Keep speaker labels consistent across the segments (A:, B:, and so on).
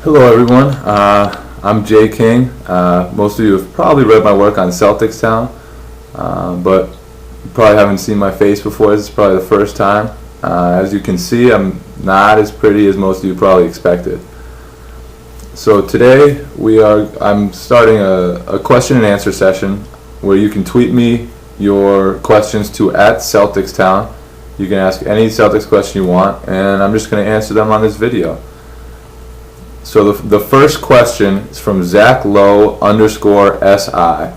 A: Hello everyone, I'm Jay King. Most of you have probably read my work on Celtics Town, but you probably haven't seen my face before. This is probably the first time. As you can see, I'm not as pretty as most of you probably expected. So today I'm starting a question and answer session where you can tweet me your questions to @CelticsTown. You can ask any Celtics question you want, and I'm just going to answer them on this video. So the first question is from Zach Lowe _SI.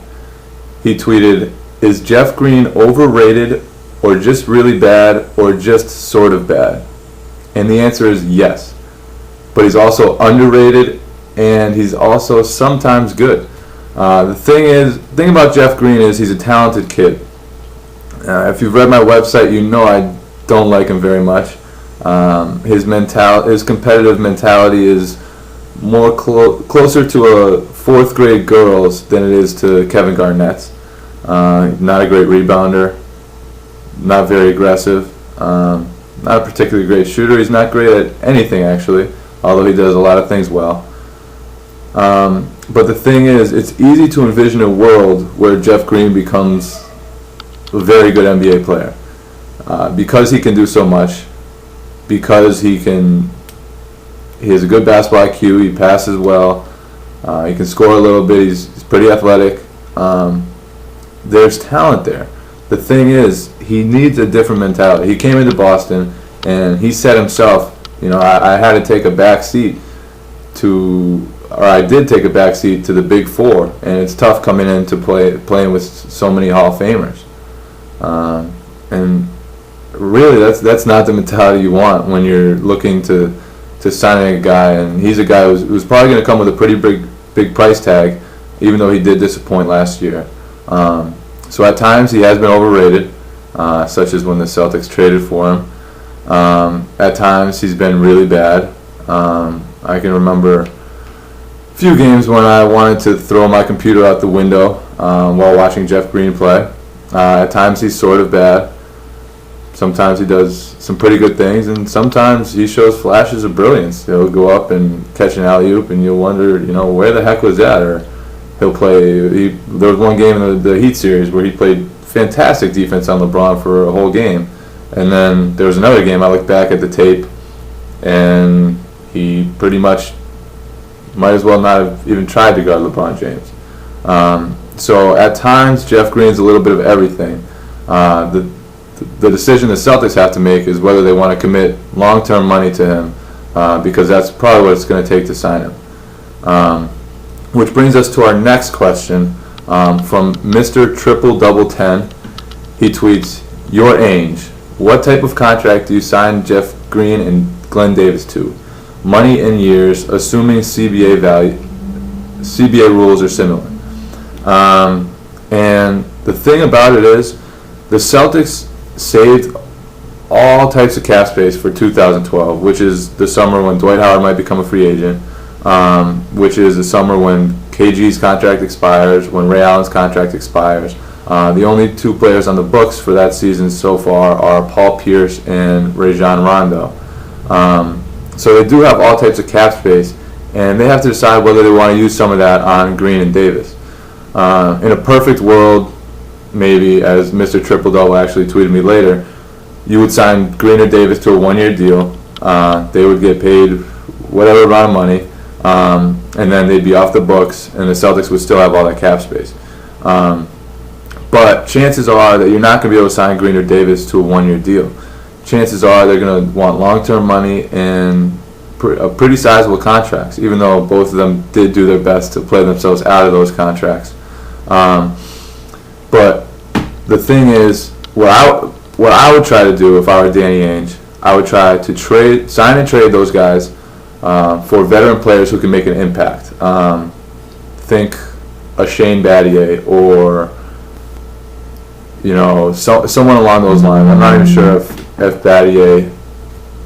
A: He tweeted, "Is Jeff Green overrated or just really bad or just sort of bad?" And the answer is yes. But he's also underrated and he's also sometimes good. The thing about Jeff Green is he's a talented kid. If you've read my website, you know I don't like him very much. His competitive mentality is more closer to a fourth grade girl's than it is to Kevin Garnett's. Not a great rebounder, not very aggressive, not a particularly great shooter. He's not great at anything actually, although he does a lot of things well. But the thing is, it's easy to envision a world where Jeff Green becomes a very good NBA player because he can do so much, because he has a good basketball IQ, he passes well, he can score a little bit, he's pretty athletic. There's talent there. The thing is, he needs a different mentality. He came into Boston and he said himself, I had to take a back seat I did take a back seat to the Big Four, and it's tough coming in to playing with so many Hall of Famers. And really, that's not the mentality you want when you're looking to signing a guy, and he's a guy who's probably going to come with a pretty big price tag, even though he did disappoint last year. So at times he has been overrated, such as when the Celtics traded for him. At times he's been really bad. I can remember a few games when I wanted to throw my computer out the window while watching Jeff Green play. At times he's sort of bad. Sometimes he does some pretty good things, and sometimes he shows flashes of brilliance. He'll go up and catch an alley-oop, and you'll wonder, where the heck was that? Or he'll play. There was one game in the Heat series where he played fantastic defense on LeBron for a whole game, and then there was another game. I looked back at the tape, and he pretty much might as well not have even tried to guard LeBron James. So at times, Jeff Green's a little bit of everything. The decision the Celtics have to make is whether they want to commit long-term money to him, because that's probably what it's going to take to sign him. Which brings us to our next question from Mr. Triple Double 10. He tweets, "Your Ainge, what type of contract do you sign Jeff Green and Glen Davis to? Money in years, assuming CBA rules are similar." And the thing about it is, the Celtics saved all types of cap space for 2012, which is the summer when Dwight Howard might become a free agent, which is the summer when KG's contract expires, when Ray Allen's contract expires. The only two players on the books for that season so far are Paul Pierce and Rajon Rondo. So they do have all types of cap space, and they have to decide whether they want to use some of that on Green and Davis. In a perfect world, maybe, as Mr. Triple Double actually tweeted me later, you would sign Green or Davis to a one-year deal. They would get paid whatever amount of money, and then they'd be off the books, and the Celtics would still have all that cap space. But chances are that you're not going to be able to sign Green or Davis to a one-year deal. Chances are they're going to want long-term money and pretty sizable contracts, even though both of them did do their best to play themselves out of those contracts. But the thing is, what I would try to do if I were Danny Ainge, I would try to sign and trade those guys for veteran players who can make an impact. Think a Shane Battier or someone along those lines. I'm not even sure if Battier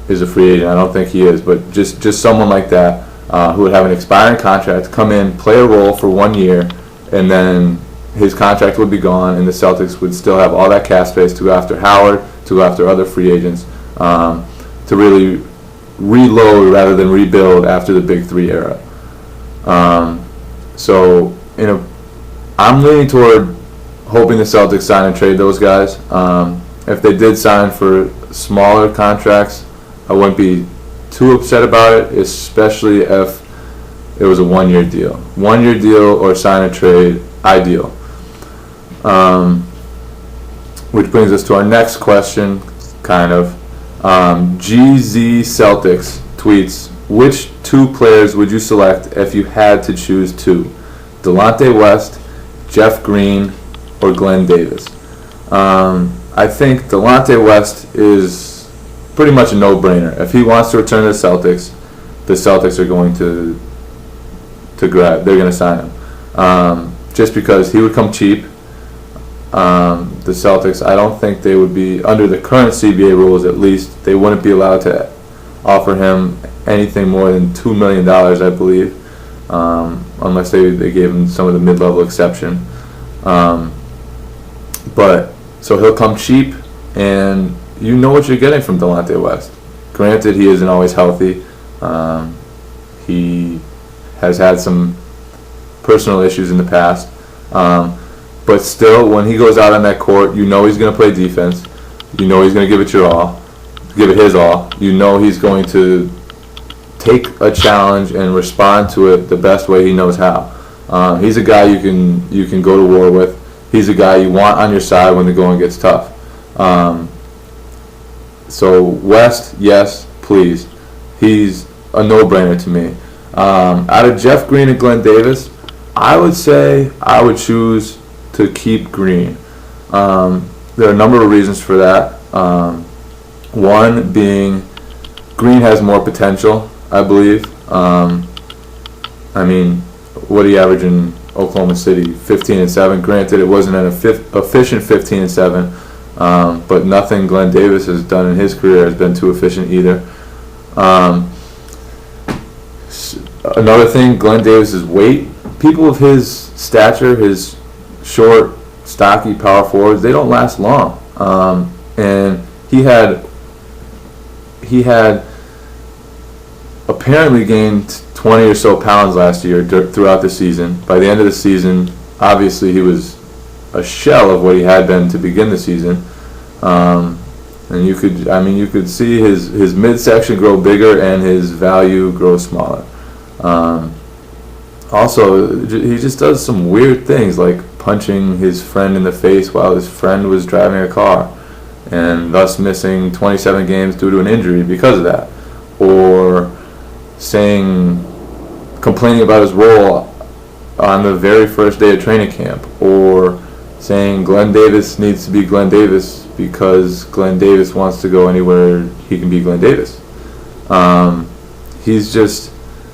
A: is a free agent. I don't think he is, but just someone like that who would have an expiring contract, come in, play a role for 1 year, and then his contract would be gone, and the Celtics would still have all that cap space to go after Howard, to go after other free agents, to really reload rather than rebuild after the Big Three era. So I'm leaning toward hoping the Celtics sign and trade those guys. If they did sign for smaller contracts, I wouldn't be too upset about it, especially if it was a one-year deal. One-year deal or sign and trade, ideal. Which brings us to our next question, kind of. GZ Celtics tweets, which two players would you select if you had to choose two? Delonte West, Jeff Green, or Glen Davis? I think Delonte West is pretty much a no-brainer. If he wants to return to the Celtics are going to grab. They're going to sign him. Just because he would come cheap. The Celtics, I don't think they would be, under the current CBA rules at least, they wouldn't be allowed to offer him anything more than $2 million, I believe, unless they gave him some of the mid-level exception. But, so he'll come cheap, and you know what you're getting from Delonte West. Granted, he isn't always healthy. He has had some personal issues in the past. But still, when he goes out on that court, you know he's going to play defense. You know he's going to give it his all. You know he's going to take a challenge and respond to it the best way he knows how. He's a guy you can go to war with. He's a guy you want on your side when the going gets tough. So West, yes, please. He's a no-brainer to me. Out of Jeff Green and Glen Davis, I would say I would choose to keep Green. There are a number of reasons for that. One being Green has more potential, I believe. I mean, what did he average in Oklahoma City? 15-7. Granted, it wasn't an efficient 15-7, but nothing Glen Davis has done in his career has been too efficient either. Another thing, Glen Davis's weight. People of his stature, his short, stocky power forwards, they don't last long. And he had apparently gained 20 or so pounds last year throughout the season. By the end of the season, obviously he was a shell of what he had been to begin the season. And you could see his midsection grow bigger and his value grow smaller. Also, he just does some weird things, like punching his friend in the face while his friend was driving a car, and thus missing 27 games due to an injury because of that. Or complaining about his role on the very first day of training camp, or saying Glen Davis needs to be Glen Davis because Glen Davis wants to go anywhere he can be Glen Davis.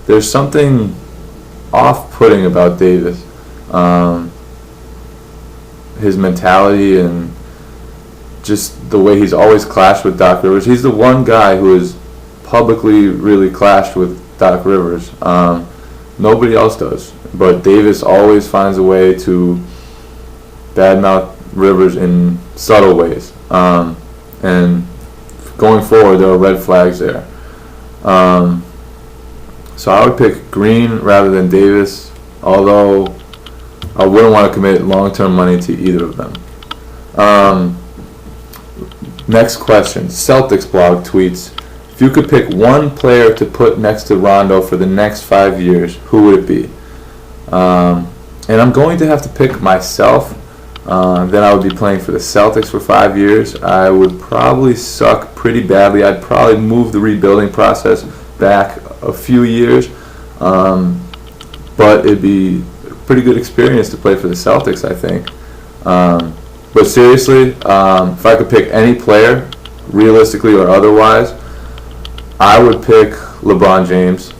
A: There's something off-putting about Davis. His mentality and just the way he's always clashed with Doc Rivers. He's the one guy who has publicly really clashed with Doc Rivers. Nobody else does. But Davis always finds a way to badmouth Rivers in subtle ways. And going forward, there are red flags there. So I would pick Green rather than Davis, although I wouldn't want to commit long-term money to either of them. Next question. Celtics blog tweets, if you could pick one player to put next to Rondo for the next 5 years, who would it be? And I'm going to have to pick myself. Then I would be playing for the Celtics for 5 years. I would probably suck pretty badly. I'd probably move the rebuilding process back a few years. But it'd be a pretty good experience to play for the Celtics, I think. But seriously, if I could pick any player, realistically or otherwise, I would pick LeBron James.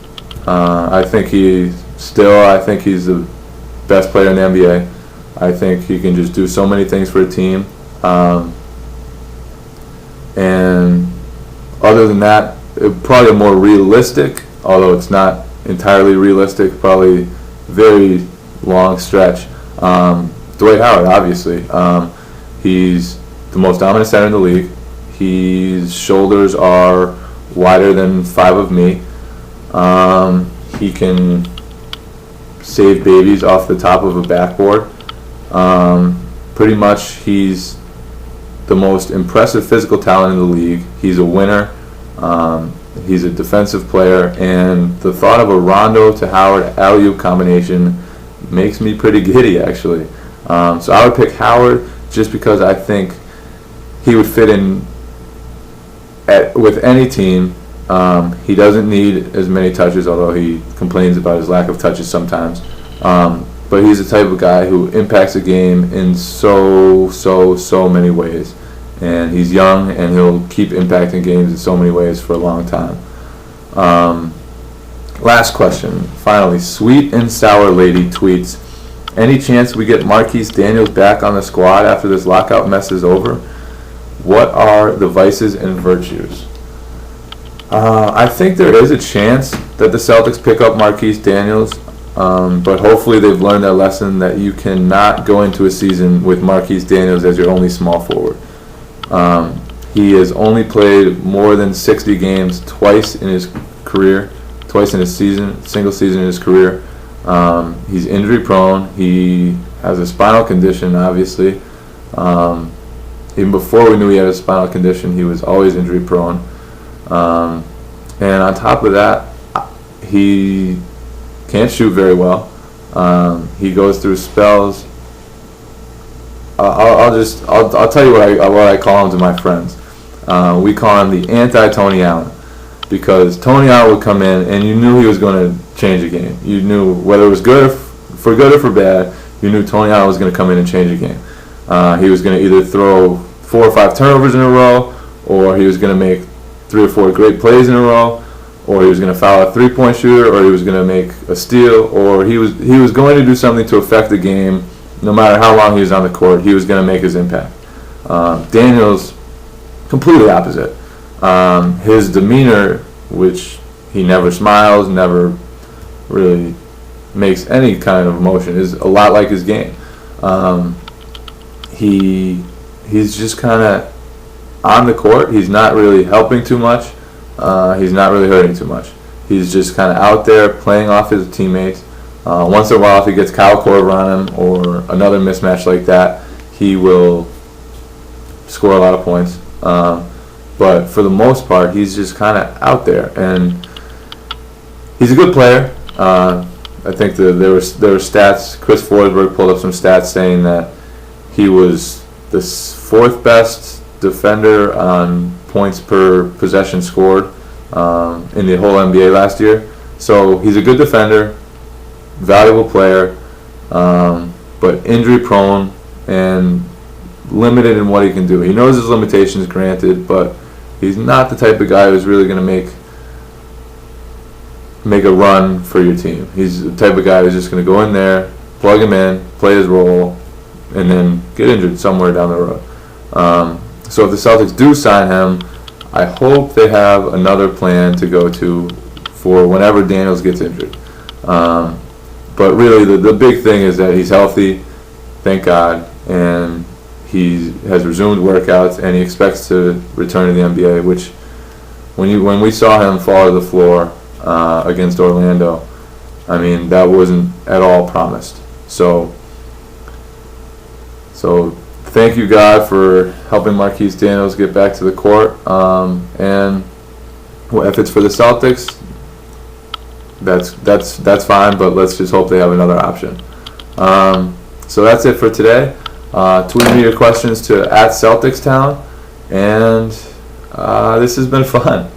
A: I think he's the best player in the NBA. I think he can just do so many things for a team. And other than that, probably a more realistic, although it's not entirely realistic, probably very long stretch. Dwight Howard, obviously. He's the most dominant center in the league. His shoulders are wider than 5 of me. He can save babies off the top of a backboard. Pretty much, he's the most impressive physical talent in the league. He's a winner. He's a defensive player, and the thought of a Rondo to Howard alley-oop combination makes me pretty giddy, actually. So I would pick Howard just because I think he would fit in with any team. He doesn't need as many touches, although he complains about his lack of touches sometimes. But he's the type of guy who impacts the game in so many ways. And he's young, and he'll keep impacting games in so many ways for a long time. Last question, finally. Sweet and Sour Lady tweets, any chance we get Marquis Daniels back on the squad after this lockout mess is over? What are the vices and virtues? I think there is a chance that the Celtics pick up Marquis Daniels, but hopefully they've learned their lesson that you cannot go into a season with Marquis Daniels as your only small forward. He has only played more than 60 games twice in his career, twice in a season, single season in his career. He's injury prone. He has a spinal condition, obviously. Even before we knew he had a spinal condition, he was always injury prone. And on top of that, he can't shoot very well. He goes through spells. I'll tell you what I call him to my friends. We call him the anti-Tony Allen, because Tony Allen would come in and you knew he was going to change a game. You knew whether it was good or for bad. You knew Tony Allen was going to come in and change a game. He was going to either throw 4 or 5 turnovers in a row, or he was going to make 3 or 4 great plays in a row, or he was going to foul a 3-point shooter, or he was going to make a steal, or he was going to do something to affect the game. No matter how long he was on the court, he was going to make his impact. Daniels, completely opposite. His demeanor, which he never smiles, never really makes any kind of emotion, is a lot like his game. He's just kind of on the court. He's not really helping too much. He's not really hurting too much. He's just kind of out there playing off his teammates. Once in a while, if he gets Kyle Korver on him or another mismatch like that, he will score a lot of points. But for the most part, he's just kind of out there, and he's a good player. I think there were stats. Chris Forsberg pulled up some stats saying that he was the 4th best defender on points per possession scored in the whole NBA last year. So he's a good defender, valuable player, but injury prone and limited in what he can do. He knows his limitations, granted, but he's not the type of guy who's really going to make a run for your team. He's the type of guy who's just going to go in there, plug him in, play his role, and then get injured somewhere down the road. So if the Celtics do sign him, I hope they have another plan to go to for whenever Daniels gets injured. But really, the big thing is that he's healthy, thank God, and he has resumed workouts, and he expects to return to the NBA, which when we saw him fall to the floor against Orlando, I mean, that wasn't at all promised. So thank you, God, for helping Marquis Daniels get back to the court. And if it's for the Celtics, that's fine, but let's just hope they have another option. So that's it for today. Tweet me your questions to @CelticsTown, and this has been fun.